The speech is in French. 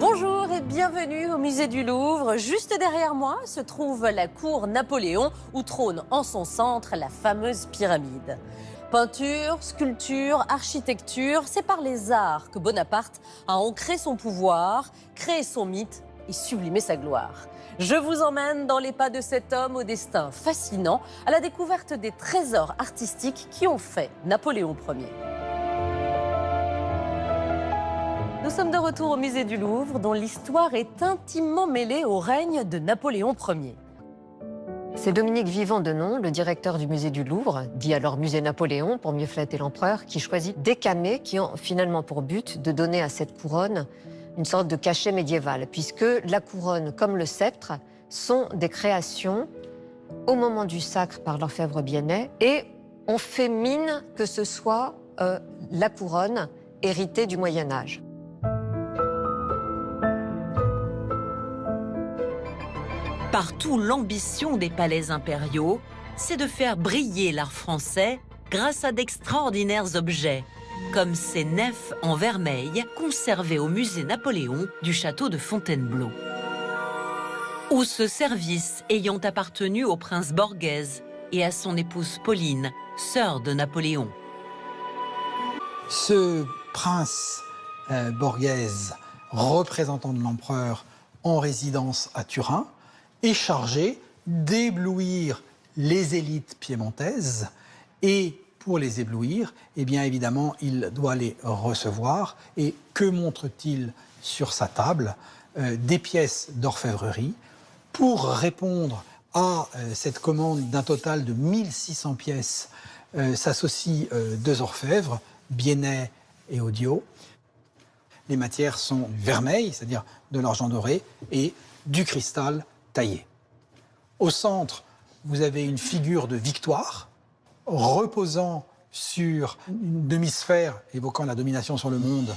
Bonjour et bienvenue au musée du Louvre. Juste derrière moi se trouve la cour Napoléon où trône en son centre la fameuse pyramide. Peinture, sculpture, architecture, c'est par les arts que Bonaparte a ancré son pouvoir, créé son mythe et sublimé sa gloire. Je vous emmène dans les pas de cet homme au destin fascinant, à la découverte des trésors artistiques qui ont fait Napoléon Ier. Nous sommes de retour au musée du Louvre, dont l'histoire est intimement mêlée au règne de Napoléon Ier. C'est Dominique Vivant-Denon, le directeur du musée du Louvre, dit alors musée Napoléon pour mieux flatter l'empereur, qui choisit des camées qui ont finalement pour but de donner à cette couronne une sorte de cachet médiéval, puisque la couronne comme le sceptre sont des créations au moment du sacre par l'orfèvre Biennet, et on fait mine que ce soit la couronne héritée du Moyen-Âge. Partout, l'ambition des palais impériaux, c'est de faire briller l'art français grâce à d'extraordinaires objets, comme ces nefs en vermeil conservées au musée Napoléon du château de Fontainebleau. Ou ce service ayant appartenu au prince Borghese et à son épouse Pauline, sœur de Napoléon. Ce prince Borghese, représentant de l'empereur en résidence à Turin, est chargé d'éblouir les élites piémontaises, et pour les éblouir, eh bien évidemment, il doit les recevoir. Et que montre-t-il sur sa table? Des pièces d'orfèvrerie pour répondre à cette commande d'un total de 1600 pièces. S'associent deux orfèvres, Biennet et Odiot. Les matières sont du vermeil, c'est-à-dire de l'argent doré, et du cristal taillé. Au centre, vous avez une figure de victoire reposant sur une demi-sphère évoquant la domination sur le monde.